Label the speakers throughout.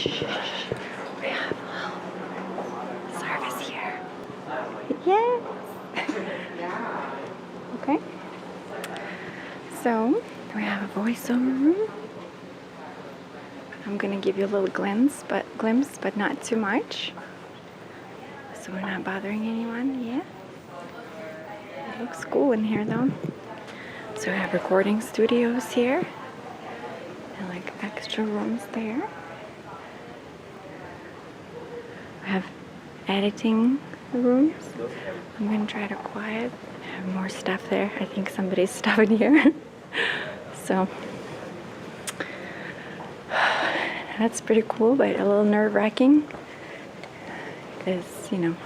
Speaker 1: We have service here. Yes. Okay. So we have a voiceover room. I'm gonna give you a little glimpse, but not too much. So we're not bothering anyone. Yeah. It looks cool in here though. So we have recording studios here. And like extra rooms there. We have editing rooms. I'm gonna try to quiet. I have more stuff there. I think somebody's stuff in here. So that's pretty cool, but a little nerve-wracking because, you know,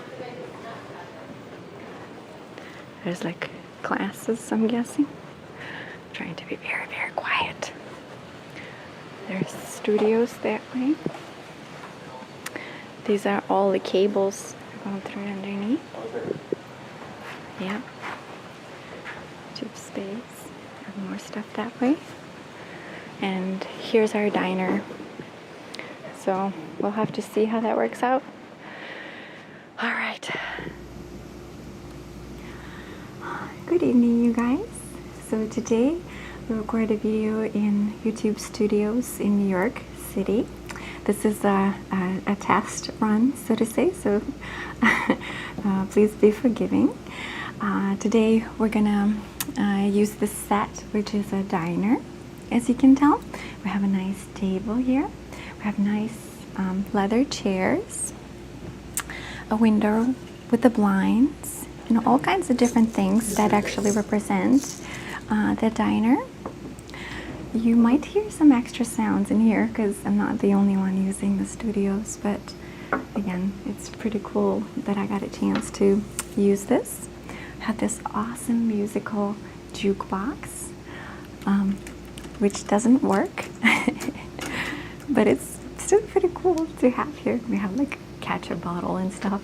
Speaker 1: there's like classes, I'm guessing. I'm trying to be very, very quiet. There's studios that way. These are all the cables going through underneath. Yeah. Tube space. Have more stuff that way. And here's our diner. So we'll have to see how that works out. All right. Good evening, you guys. So today we recorded a video in YouTube studios in New York City. This is a test run, so to say, so please be forgiving. Today we're gonna use this set, which is a diner. As you can tell, we have a nice table here. We have nice leather chairs, a window with the blinds, you know, all kinds of different things that actually represent the diner. You might hear some extra sounds in here because I'm not the only one using the studios, but again, it's pretty cool that I got a chance to use this. I have this awesome musical jukebox, which doesn't work, but it's still pretty cool to have here. We have like ketchup bottle and stuff.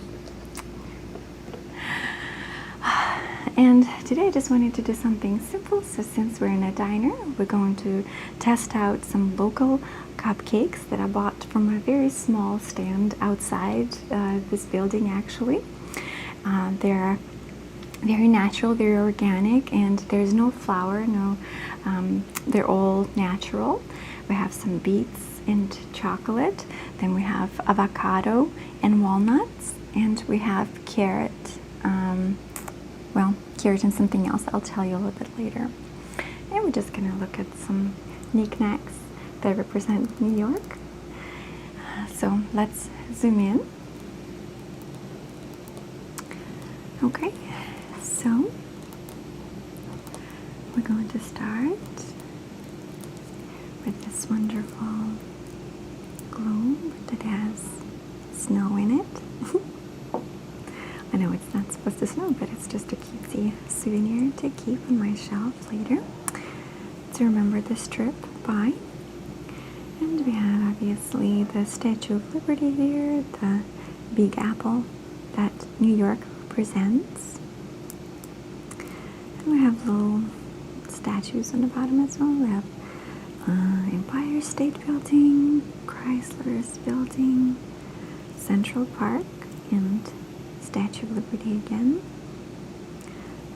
Speaker 1: And today I just wanted to do something simple. So since we're in a diner, we're going to test out some local cupcakes that I bought from a very small stand outside this building actually. They're very natural, very organic, and there's no flour, they're all natural. We have some beets and chocolate, then we have avocado and walnuts, and we have carrot. Carrot and something else I'll tell you a little bit later. And we're just gonna look at some knickknacks that represent New York. So let's zoom in. Okay, so we're going to start with this wonderful globe that has snow in it. I know it's not supposed to snow, but it's just a cutesy souvenir to keep on my shelf later to remember this trip by. And we have obviously the Statue of Liberty here, the Big Apple that New York represents. And we have little statues on the bottom as well. We have Empire State Building, Chrysler's Building, Central Park, and Statue of Liberty again.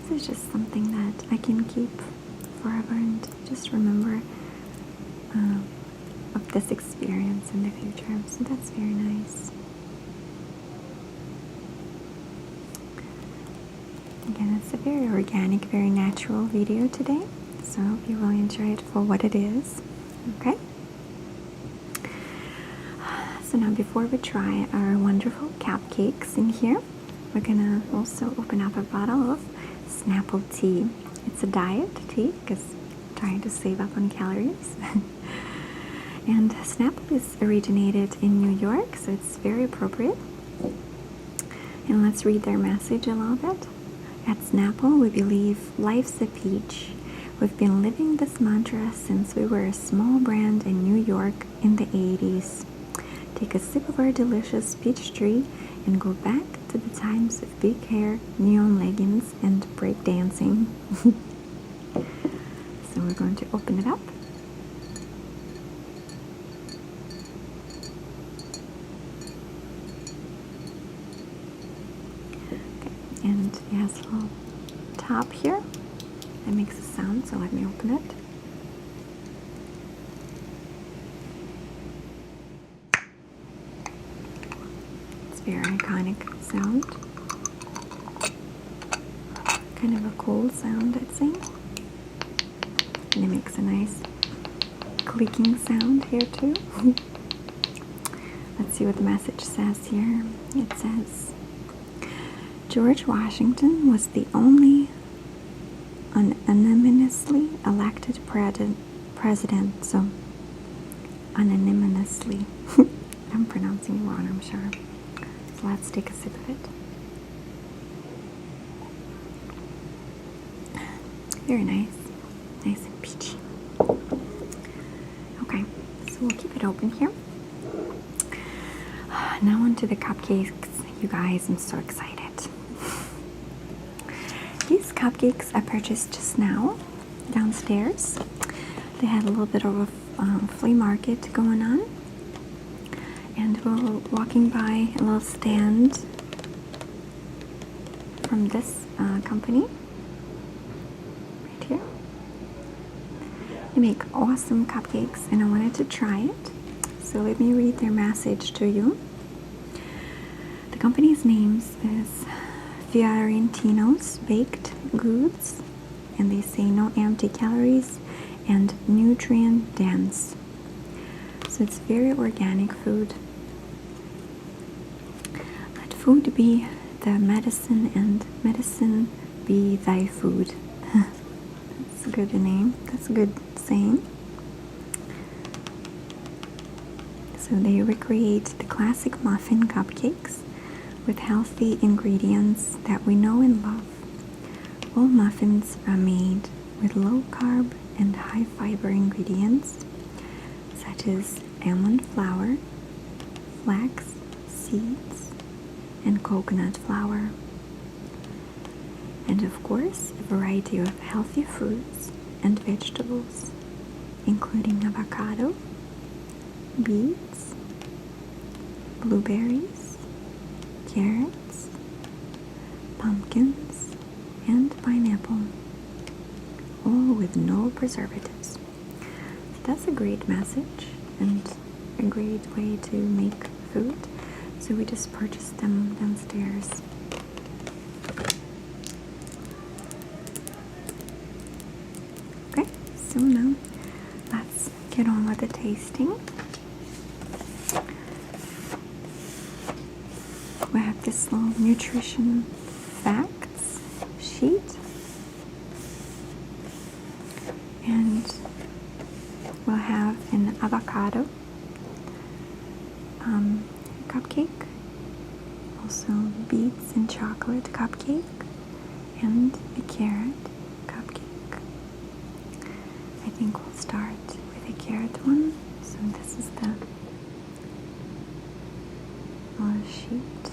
Speaker 1: This is just something that I can keep forever and just remember of this experience in the future. So that's very nice. Again, it's a very organic, very natural video today. So I hope you will enjoy it for what it is. Okay? So now before we try our wonderful cupcakes in here, we're gonna also open up a bottle of Snapple tea. It's a diet tea because I'm trying to save up on calories. And Snapple is originated in New York, so it's very appropriate. And let's read their message a little bit. At Snapple, we believe life's a peach. We've been living this mantra since we were a small brand in New York in the 80s. Take a sip of our delicious peach tree and go back to the times of big hair, neon leggings, and break dancing. So we're going to open it up. And it has a little top here that makes a sound, so let me open it. It's a very iconic sound. Kind of a cool sound, I'd say. And it makes a nice clicking sound here too. Let's see what the message says here. It says, George Washington was the only unanimously elected president. So, unanimously. I'm pronouncing it wrong, I'm sure. So let's take a sip of it. Very nice. Nice and peachy. Okay, so we'll keep it open here. Now onto the cupcakes. You guys, I'm so excited. These cupcakes I purchased just now downstairs. They had a little bit of a flea market going on. And we're walking by a little stand from this company. Right here. They make awesome cupcakes and I wanted to try it. So let me read their message to you. The company's name is Fiorentino's Baked Goods, and they say no empty calories and nutrient dense. So it's very organic food. Let food be the medicine and medicine be thy food. That's a good name. That's a good saying. So they recreate the classic muffin cupcakes with healthy ingredients that we know and love. All muffins are made with low carb and high fiber ingredients such as almond flour, flax seeds, and coconut flour. And of course, a variety of healthy fruits and vegetables, including avocado, beets, blueberries, carrots, pumpkins, and pineapple, all with no preservatives. So that's a great message and a great way to make food. So we just purchased them downstairs. Okay, so now let's get on with the tasting. We have this little nutrition facts sheet, and we'll have an avocado cupcake, also beets and chocolate cupcake, and a carrot cupcake. I think we'll start with a carrot one. So this is the little sheet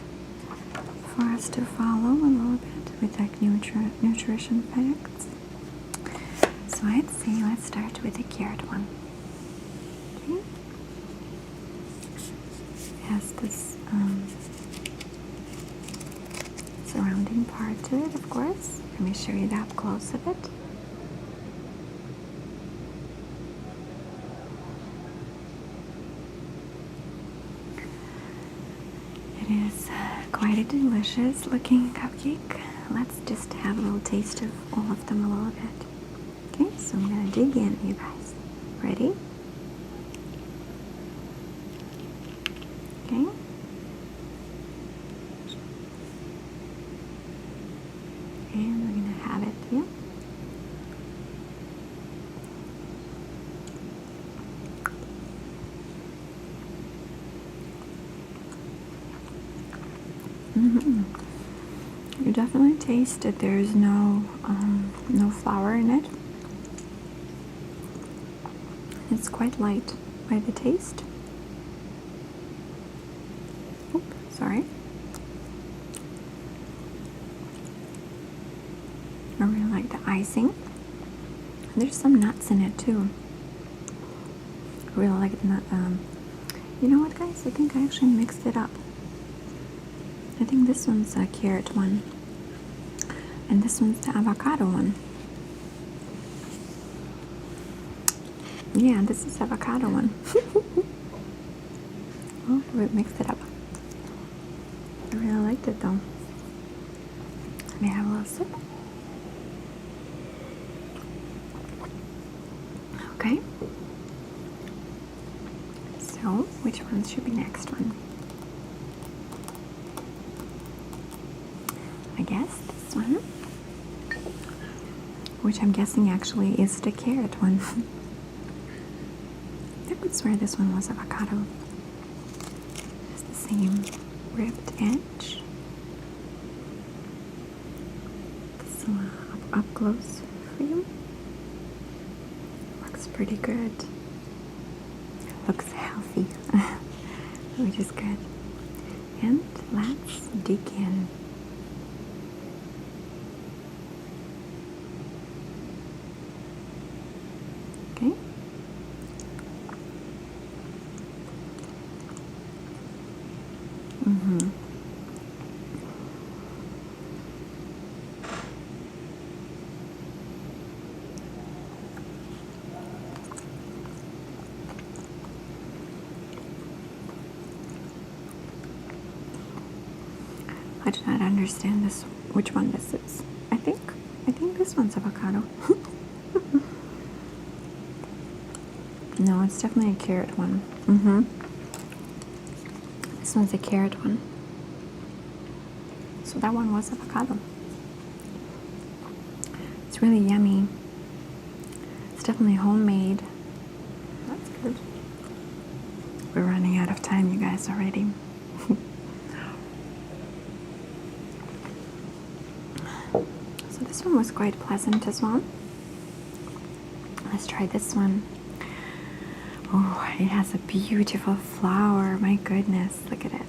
Speaker 1: for us to follow a little bit with like nutrition facts. So I'd say let's start with the carrot one. Okay. It has this surrounding part to it, of course. Let me show you the up close of it. It is quite a delicious looking cupcake. Let's just have a little taste of all of them a little bit. Okay, so I'm gonna dig in, you guys. Ready? Okay. And we're gonna have it here. You definitely taste that there's no flour in it. It's quite light by the taste. Oops, sorry. I really like the icing. There's some nuts in it too. I really like the nut. You know what, guys? I think I actually mixed it up. I think this one's a carrot one. And this one's the avocado one. Yeah, this is avocado one. Oh, we mixed it up. I really liked it though. Let me have a little sip. Okay. So, which one should be next one? I guess this one. Which I'm guessing actually is the carrot one. I could swear this one was avocado. It's the same ribbed edge. This one up close for you. Looks pretty good. Looks healthy, which is good. And let's dig in. Okay. I do not understand this. Which one this is? I think this one's avocado. No, it's definitely a carrot one. This one's a carrot one. So that one was avocado. It's really yummy. It's definitely homemade. That's good. We're running out of time, you guys, already. So this one was quite pleasant as well. Let's try this one. Oh, it has a beautiful flower. My goodness, look at it.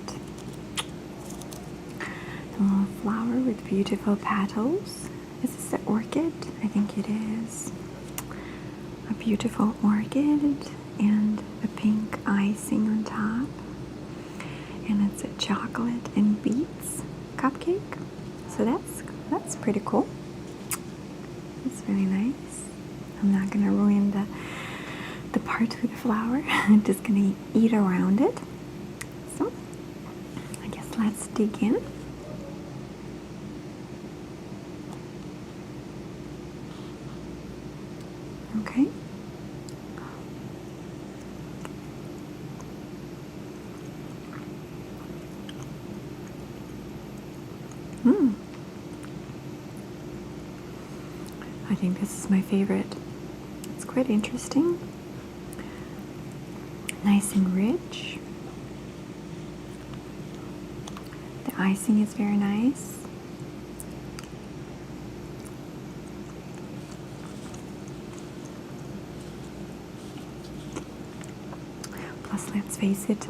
Speaker 1: A little flower with beautiful petals. Is this the orchid? I think it is. A beautiful orchid and a pink icing on top. And it's a chocolate and beets cupcake. So that's pretty cool. It's really nice. I'm not gonna ruin the part with the flower. I'm just gonna eat around it. So I guess let's dig in. Okay. I think this is my favorite. It's quite interesting. Nice and rich. The icing is very nice. Plus, let's face it,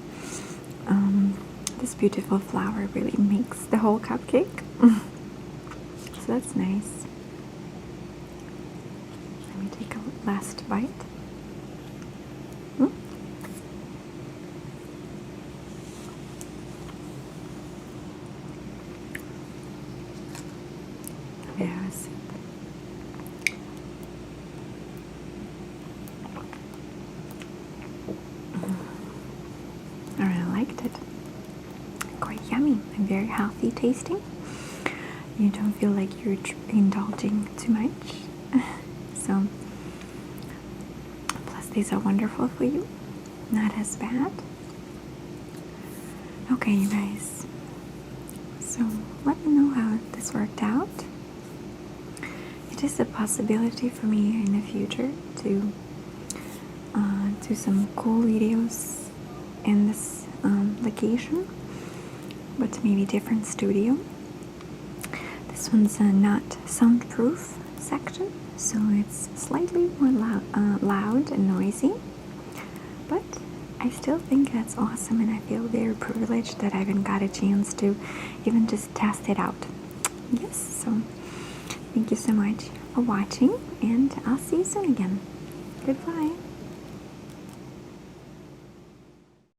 Speaker 1: this beautiful flower really makes the whole cupcake. So that's nice. Let me take a last bite. Yes. I really liked it. Quite yummy and very healthy tasting. You don't feel like you're indulging too much. So, plus these are wonderful for you. Not as bad. Okay, you guys. So, let me know how this worked out. It is a possibility for me in the future to do some cool videos in this location, but maybe different studio. This one's a not soundproof section, so it's slightly more loud and noisy, but I still think that's awesome, and I feel very privileged that I even got a chance to even just test it out. Yes, so thank you so much for watching, and I'll see you soon again. Goodbye.